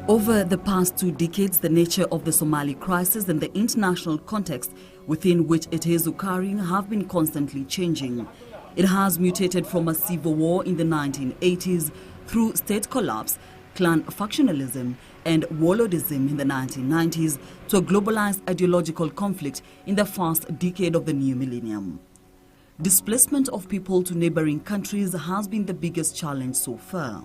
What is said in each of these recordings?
Over the past 2 decades, the nature of the Somali crisis and the international context within which it is occurring have been constantly changing. It has mutated from a civil war in the 1980s through state collapse, clan factionalism and warlordism in the 1990s to a globalized ideological conflict in the first decade of the new millennium. Displacement of people to neighboring countries has been the biggest challenge so far.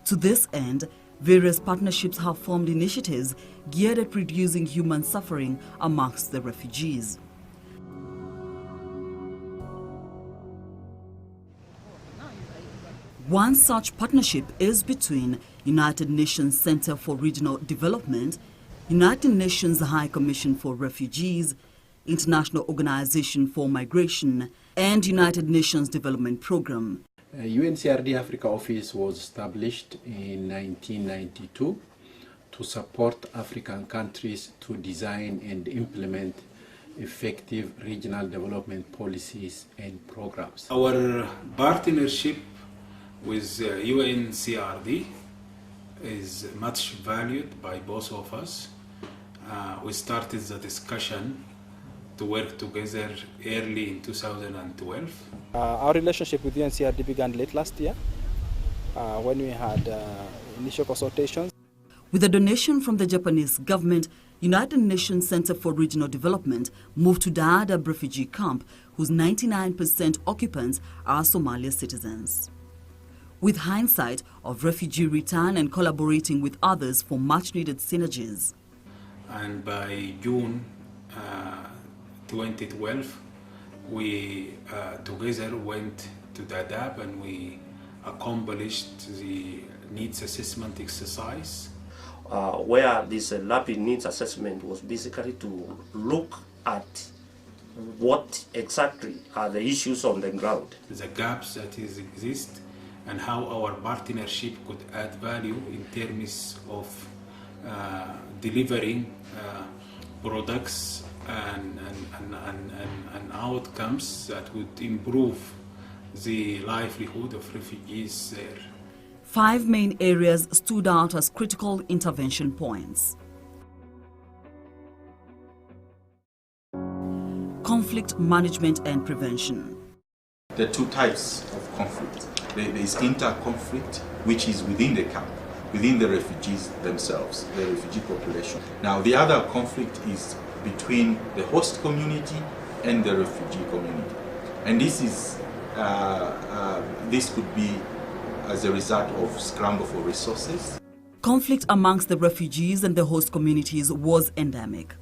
To this end, various partnerships have formed initiatives geared at reducing human suffering amongst the refugees. One such partnership is between United Nations Center for Regional Development, United Nations High Commission for Refugees, International Organization for Migration, and United Nations Development Programme. UNCRD Africa office was established in 1992 to support African countries to design and implement effective regional development policies and programs. Our partnership with UNCRD is much valued by both of us. We started the discussion to work together early in 2012. Our relationship with UNCRD began late last year when we had initial consultations. With a donation from the Japanese government, United Nations Center for Regional Development moved to Dadaab refugee camp, whose 99% occupants are Somali citizens. With hindsight of refugee return and collaborating with others for much-needed synergies. And by June 2012, we together went to Dadaab and we accomplished the needs assessment exercise. Where this rapid needs assessment was basically to look at what exactly are the issues on the ground. The gaps that exist and how our partnership could add value in terms of delivering products and outcomes that would improve the livelihood of refugees there. 5 main areas stood out as critical intervention points. Conflict management and prevention. There are 2 types of conflict. There is inter-conflict, which is within the camp, within the refugees themselves, the refugee population. Now, the other conflict is between the host community and the refugee community. And this is this could be as a result of scramble for resources. Conflict amongst the refugees and the host communities was endemic.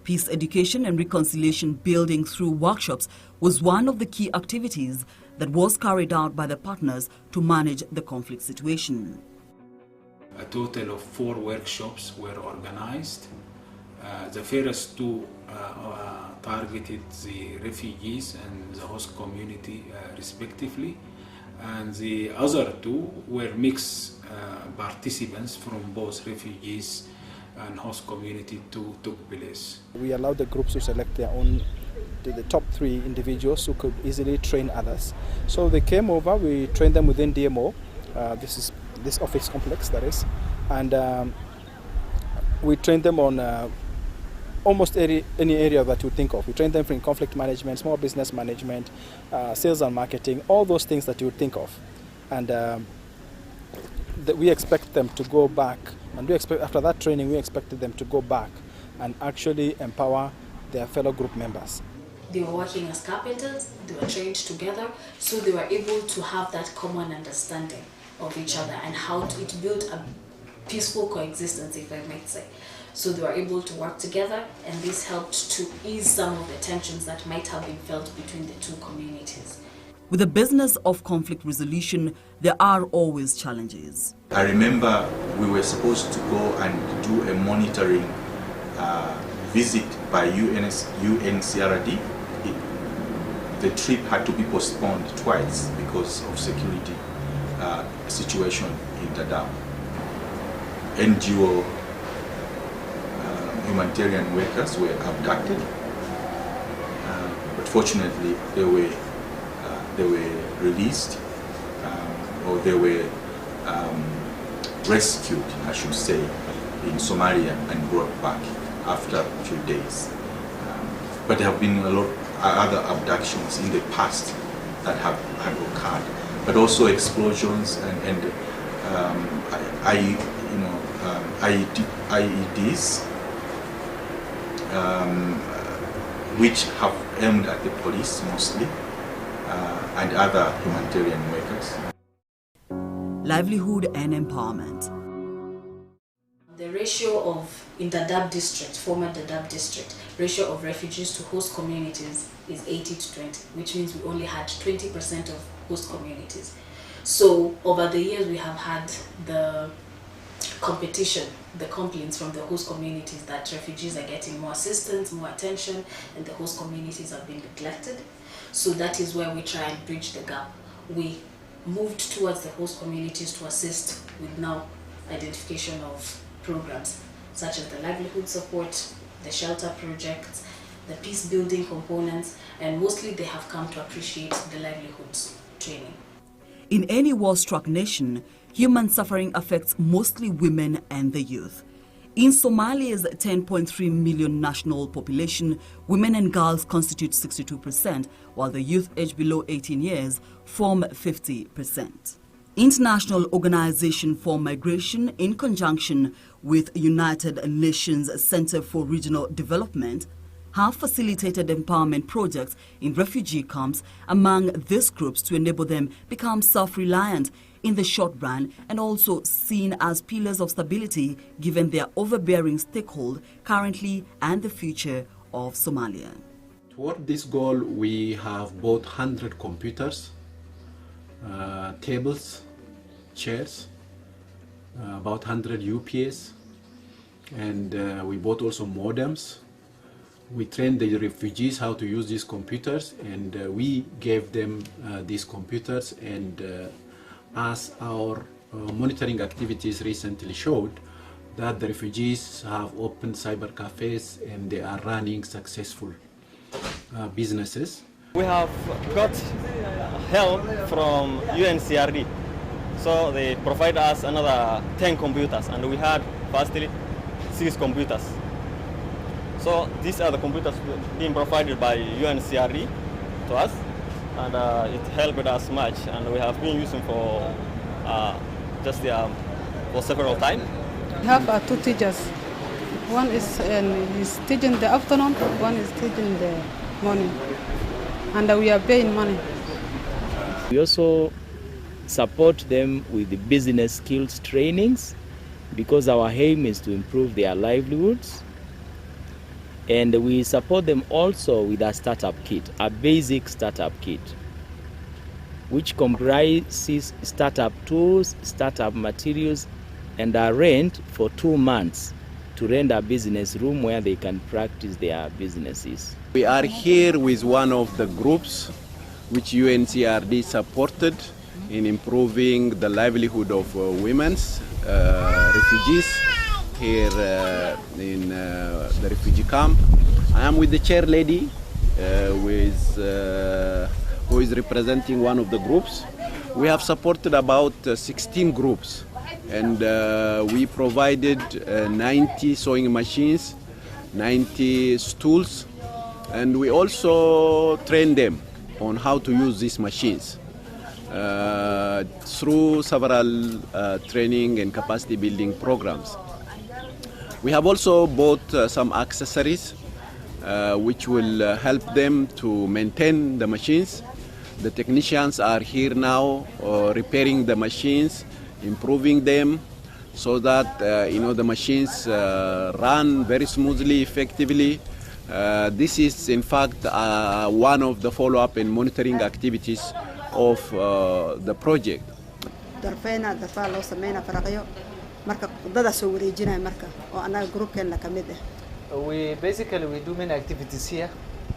Peace education and reconciliation building through workshops was one of the key activities that was carried out by the partners to manage the conflict situation. A total of 4 workshops were organized. The first 2 targeted the refugees and the host community respectively, and the other 2 were mixed participants from both refugees and host community took place. We allowed the groups to select their own, the top 3 individuals who could easily train others. So they came over, we trained them within DMO, this office complex that is, and we trained them on almost any area that you think of. We train them in conflict management, small business management, sales and marketing, all those things that you would think of. And we expect them to go back, and after that training, we expected them to go back and actually empower their fellow group members. They were working as carpenters, they were trained together, so they were able to have that common understanding of each other and how it built a peaceful coexistence, if I might say. So they were able to work together, and this helped to ease some of the tensions that might have been felt between the 2 communities. With the business of conflict resolution, there are always challenges. I remember we were supposed to go and do a monitoring visit by UNCRD. The trip had to be postponed twice because of security situation in Dadaab. NGO humanitarian workers were abducted, but fortunately they were released, or they were rescued, I should say, in Somalia and brought back after a few days. But there have been a lot other abductions in the past that have occurred, but also explosions and IEDs, which have aimed at the police mostly and other humanitarian workers. Livelihood and empowerment. The ratio of, in Dadaab district, former Dadaab district, ratio of refugees to host communities is 80 to 20, which means we only had 20% of host communities. So over the years we have had the competition, the complaints from the host communities that refugees are getting more assistance, more attention, and the host communities have been neglected. So that is where we try and bridge the gap. We moved towards the host communities to assist with now identification of programs such as the livelihood support, the shelter projects, the peace building components, and mostly they have come to appreciate the livelihoods training. In any war-struck nation, human suffering affects mostly women and the youth. In Somalia's 10.3 million national population, women and girls constitute 62%, while the youth aged below 18 years form 50%. International Organization for Migration, in conjunction with United Nations Center for Regional Development, have facilitated empowerment projects in refugee camps among these groups to enable them become self-reliant in the short run and also seen as pillars of stability given their overbearing stakehold currently and the future of Somalia. Toward this goal, we have bought 100 computers, tables, chairs, about 100 UPS, and we bought also modems. We trained the refugees how to use these computers, and we gave them these computers, and as our monitoring activities recently showed, that the refugees have opened cyber cafes and they are running successful businesses. We have got help from UNCRD, so they provide us another 10 computers, and we had firstly 6 computers. So these are the computers being provided by UNCRD to us, and it helped us much, and we have been using for for several times. We have 2 teachers. One is teaching the afternoon, one is teaching the morning, and we are paying money. We also support them with the business skills trainings because our aim is to improve their livelihoods. And we support them also with a startup kit, a basic startup kit, which comprises startup tools, startup materials, and a rent for 2 months to rent a business room where they can practice their businesses. We are here with one of the groups which UNCRD supported in improving the livelihood of women's refugees here in the refugee camp. I am with the chair lady who is representing one of the groups. We have supported about 16 groups, and we provided 90 sewing machines, 90 stools, and we also trained them on how to use these machines through several training and capacity building programs. We have also bought some accessories which will help them to maintain the machines. The technicians are here now repairing the machines, improving them so that the machines run very smoothly, effectively. This is in fact one of the follow-up and monitoring activities of the project. We do many activities here,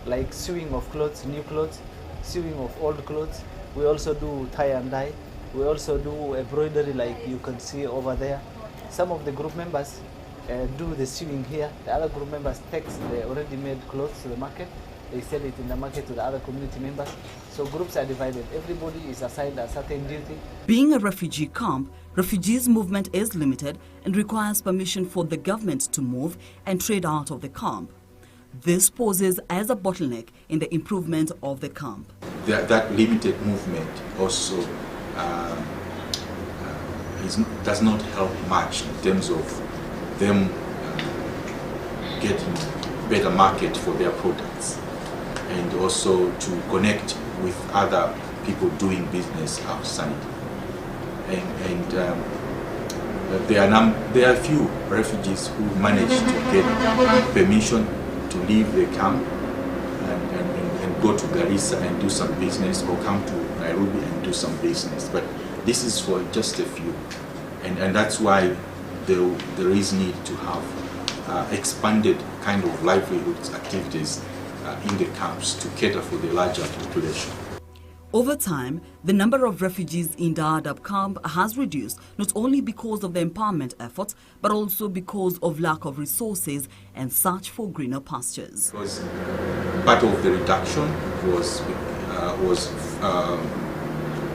like sewing of clothes, new clothes, sewing of old clothes. We also do tie and dye. We also do embroidery, like you can see over there. Some of the group members do the sewing here. The other group members take the already made clothes to the market they sell it in the market to the other community members. So groups are divided. Everybody is assigned a certain duty. Being a refugee camp, refugees' movement is limited and requires permission for the government to move and trade out of the camp. This poses as a bottleneck in the improvement of the camp. That limited movement also does not help much in terms of them getting better market for their products, and also to connect with other people doing business outside. And there are a few refugees who manage to get permission to leave the camp and go to Garissa and do some business, or come to Nairobi and do some business. But this is for just a few, and that's why there is need to have expanded kind of livelihoods activities in the camps to cater for the larger population. Over time, the number of refugees in Dadaab camp has reduced, not only because of the empowerment efforts, but also because of lack of resources and search for greener pastures. Because part of the reduction was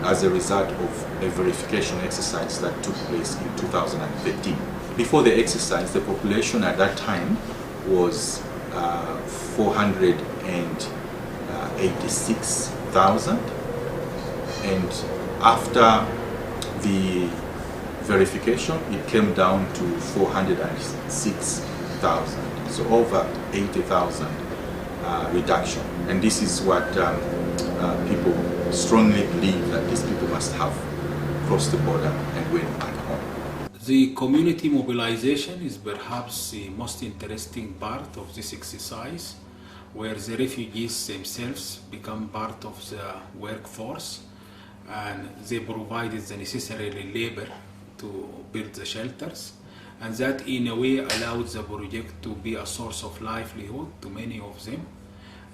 as a result of a verification exercise that took place in 2013. Before the exercise, the population at that time was 486,000, and after the verification it came down to 406,000, so over 80,000 reduction. And this is what people strongly believe, that these people must have crossed the border and went back home. The community mobilization is perhaps the most interesting part of this exercise, where the refugees themselves become part of the workforce, and they provided the necessary labor to build the shelters, and that in a way allowed the project to be a source of livelihood to many of them.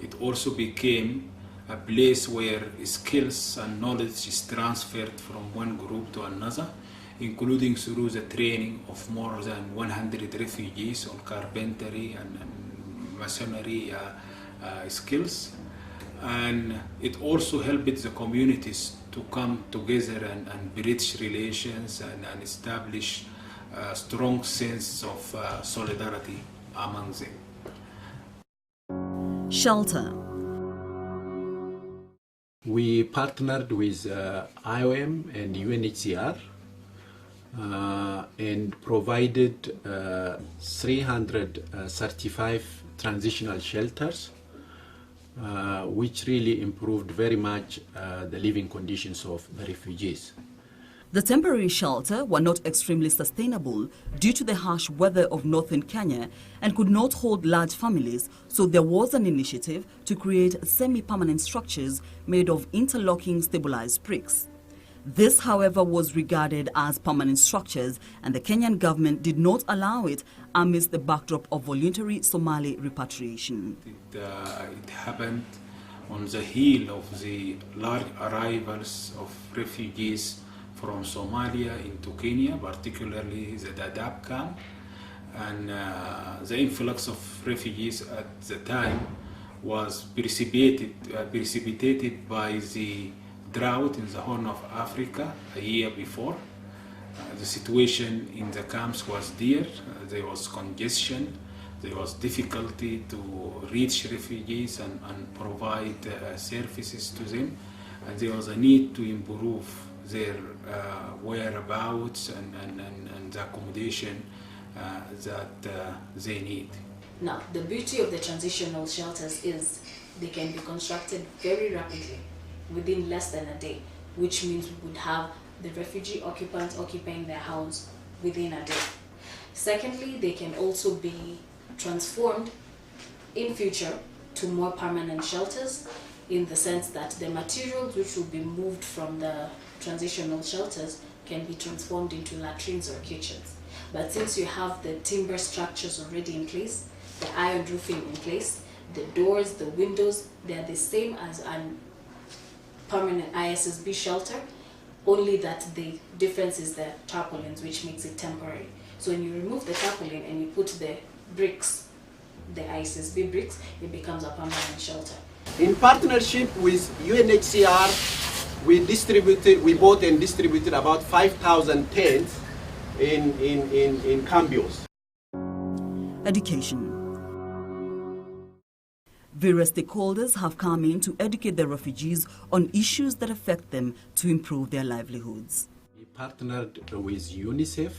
It also became a place where skills and knowledge is transferred from one group to another, including through the training of more than 100 refugees on carpentry and masonry skills. And it also helped the communities to come together and bridge relations and establish a strong sense of solidarity among them. Shelter. We partnered with IOM and UNHCR and provided 335 transitional shelters, which really improved very much the living conditions of the refugees. The temporary shelter were not extremely sustainable due to the harsh weather of northern Kenya and could not hold large families, so there was an initiative to create semi-permanent structures made of interlocking stabilized bricks. This, however, was regarded as permanent structures, and the Kenyan government did not allow it amidst the backdrop of voluntary Somali repatriation. It happened on the heel of the large arrivals of refugees from Somalia into Kenya, particularly the Dadaab camp, and the influx of refugees at the time was precipitated by the drought in the Horn of Africa a year before. The situation in the camps was dire. There was congestion, there was difficulty to reach refugees and provide services to them, and there was a need to improve their whereabouts and the accommodation that they need. Now, the beauty of the transitional shelters is they can be constructed very rapidly, within less than a day, which means we would have the refugee occupants occupying their house within a day. Secondly, they can also be transformed in future to more permanent shelters, in the sense that the materials which will be moved from the transitional shelters can be transformed into latrines or kitchens. But since you have the timber structures already in place, the iron roofing in place, the doors, the windows, they are the same as an permanent ISSB shelter, only that the difference is the tarpaulins, which makes it temporary. So when you remove the tarpaulin and you put the bricks the ISSB bricks, it becomes a permanent shelter. In partnership with UNHCR, we bought and distributed about 5,000 tents in cambios. Education. Various stakeholders have come in to educate the refugees on issues that affect them to improve their livelihoods. We partnered with UNICEF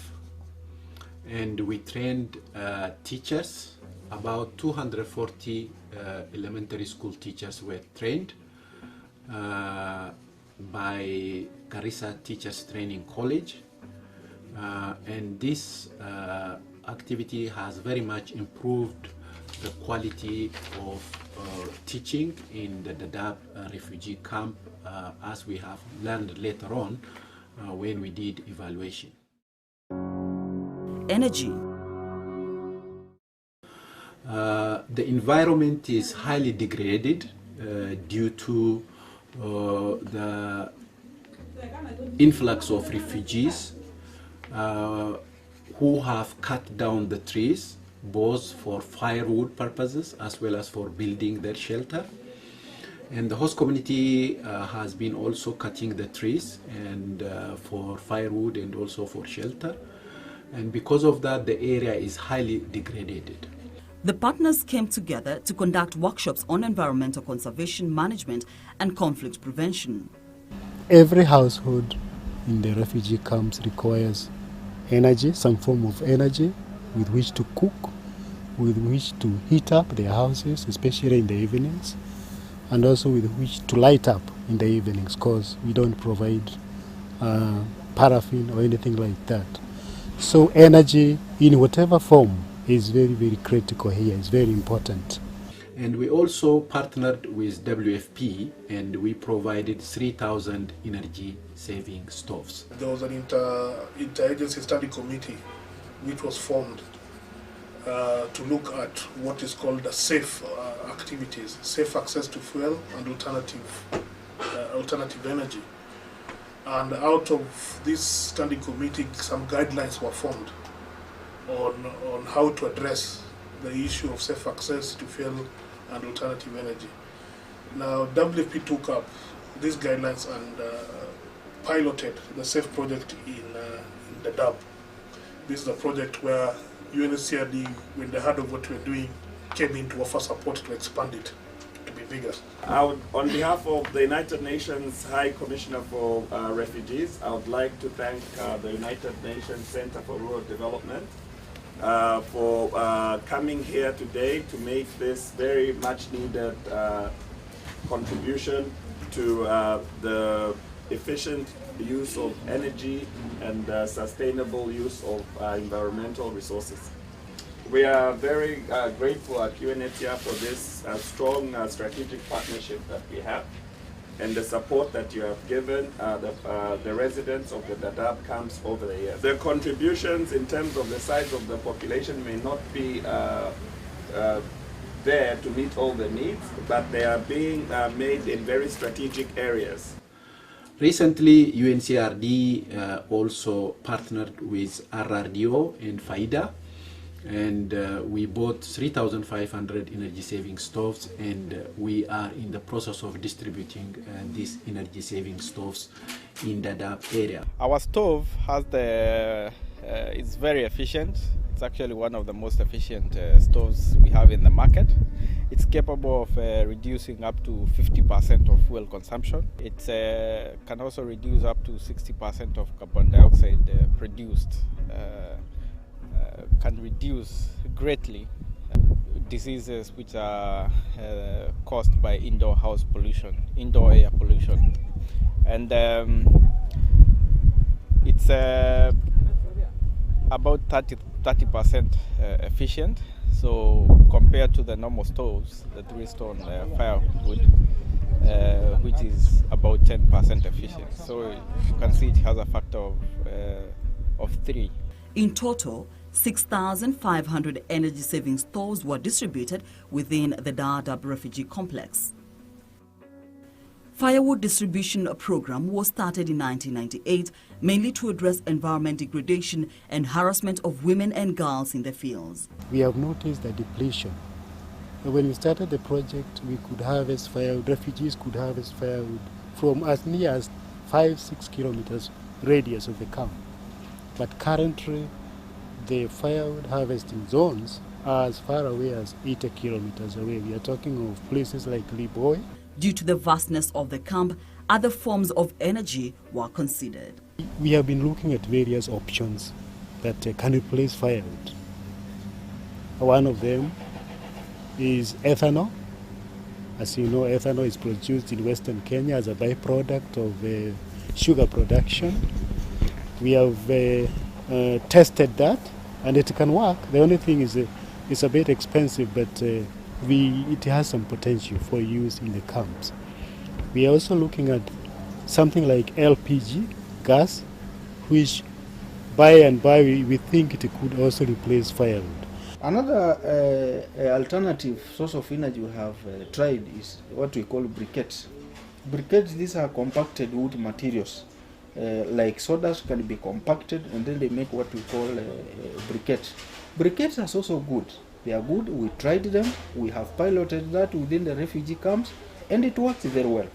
and we trained teachers. About 240 elementary school teachers were trained by Garissa Teachers Training College. And this activity has very much improved the quality of teaching in the Dadaab refugee camp, as we have learned later on when we did evaluation. Energy. The environment is highly degraded due to the influx of refugees who have cut down the trees, both for firewood purposes as well as for building their shelter. And the host community has been also cutting the trees and for firewood and also for shelter. And because of that, the area is highly degraded. The partners came together to conduct workshops on environmental conservation management and conflict prevention. Every household in the refugee camps requires energy, some form of energy with which to cook, with which to heat up their houses, especially in the evenings, and also with which to light up in the evenings, because we don't provide paraffin or anything like that. So energy in whatever form is very, very critical here. It's very important. And we also partnered with WFP and we provided 3,000 energy saving stoves. There was an interagency study committee which was formed to look at what is called the safe activities, safe access to fuel and alternative energy. And out of this standing committee, some guidelines were formed on how to address the issue of safe access to fuel and alternative energy. Now, WFP took up these guidelines and piloted the SAFE project in Dadaab. This is a project where UNCRD, when they heard of what we're doing, came in to offer support to expand it to be bigger. On behalf of the United Nations High Commissioner for Refugees, I would like to thank the United Nations Center for Rural Development for coming here today to make this very much needed contribution to the efficient use of energy and sustainable use of environmental resources. We are very grateful at UNHCR for this strong strategic partnership that we have and the support that you have given the residents of the Dadaab camps over the years. The contributions in terms of the size of the population may not be there to meet all the needs, but they are being made in very strategic areas. Recently, UNCRD also partnered with RRDO and FAIDA, and we bought 3,500 energy saving stoves, and we are in the process of distributing these energy saving stoves in the Dadaab area. Our stove has it's very efficient. It's actually one of the most efficient stoves we have in the market. It's capable of reducing up to 50% of fuel consumption. It can also reduce up to 60% of carbon dioxide produced. Can reduce greatly diseases which are caused by indoor house pollution, indoor air pollution. And it's about 30% efficient. So compared to the normal stoves that we store on firewood, which is about 10% efficient. So you can see it has a factor of 3. In total, 6,500 energy-saving stoves were distributed within the Dadaab refugee complex. Firewood distribution program was started in 1998, mainly to address environment degradation and harassment of women and girls in the fields. We have noticed the depletion When we started the project, we could harvest firewood, refugees could harvest firewood from as near as 5-6 kilometers radius of the camp. But currently, the firewood harvesting zones are as far away as 80 kilometers away. We are talking of places like Liboy. Due to the vastness of the camp, other forms of energy were considered. We have been looking at various options that can replace firewood. One of them is ethanol. As you know, ethanol is produced in Western Kenya as a byproduct of sugar production. We have tested that, and it can work. The only thing is it's a bit expensive, but it has some potential for use in the camps. We are also looking at something like LPG gas, which by and by we think it could also replace firewood. Another alternative source of energy we have tried is what we call briquettes. Briquettes, these are compacted wood materials. Like sodas can be compacted, and then they make what we call briquettes. Briquettes are also good. They are good. We tried them. We have piloted that within the refugee camps, and it works very well.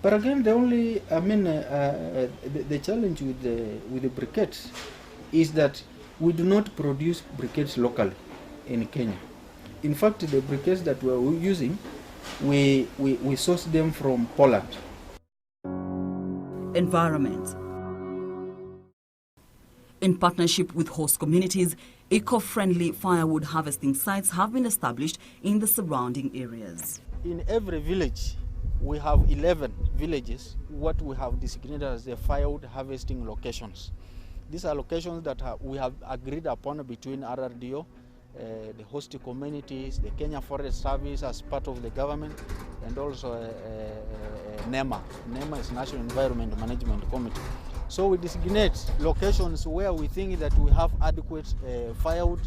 But again, the challenge with the briquettes is that we do not produce briquettes locally in Kenya. In fact, the briquettes that we are using, we source them from Poland. Environment. In partnership with host communities, eco-friendly firewood harvesting sites have been established in the surrounding areas. In every village, we have 11 villages, what we have designated as the firewood harvesting locations. These are locations that we have agreed upon between RRDO, the host communities, the Kenya Forest Service as part of the government, and also NEMA. NEMA is National Environment Management Committee. So we designate locations where we think that we have adequate firewood.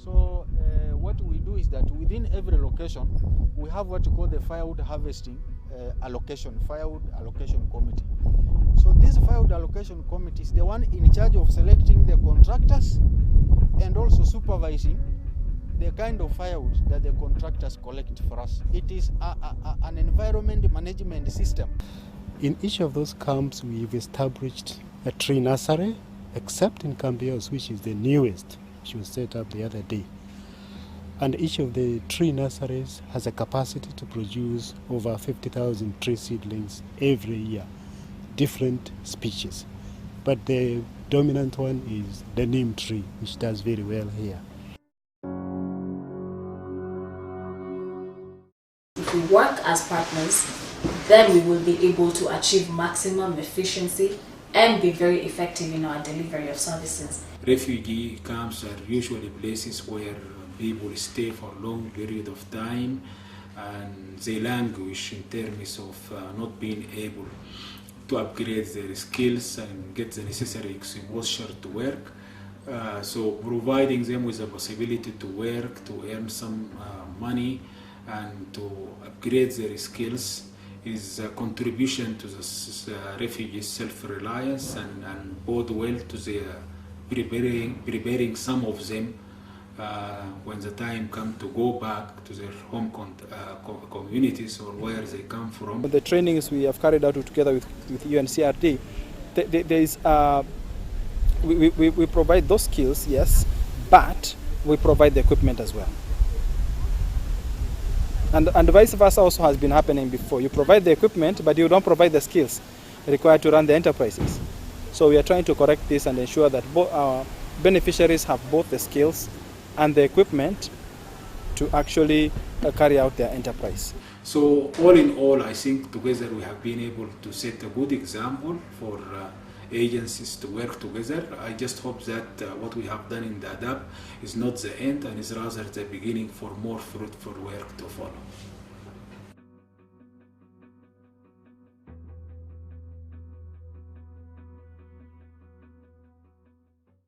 So what we do is that within every location, we have what we call the firewood harvesting firewood allocation committee. So this firewood allocation committee is the one in charge of selecting the contractors and also supervising the kind of firewood that the contractors collect for us. It is an environment management system. In each of those camps, we've established a tree nursery, except in Cambios, which is the newest, which was set up the other day. And each of the tree nurseries has a capacity to produce over 50,000 tree seedlings every year, different species. But the dominant one is the neem tree, which does very well here. If we work as partners, then we will be able to achieve maximum efficiency and be very effective in our delivery of services. Refugee camps are usually places where people stay for a long period of time, and they languish in terms of not being able to upgrade their skills and get the necessary exposure to work. So providing them with the possibility to work, to earn some money, and to upgrade their skills is a contribution to the refugees' self-reliance and bode well to their preparing some of them when the time comes to go back to their home communities or where they come from. The trainings we have carried out together with UNCRD, we provide those skills, yes, but we provide the equipment as well. And vice versa also has been happening before. You provide the equipment, but you don't provide the skills required to run the enterprises. So we are trying to correct this and ensure that both our beneficiaries have both the skills and the equipment to actually carry out their enterprise. So all in all, I think together we have been able to set a good example for agencies to work together. I just hope that what we have done in Dadaab is not the end and is rather the beginning for more fruitful work to follow.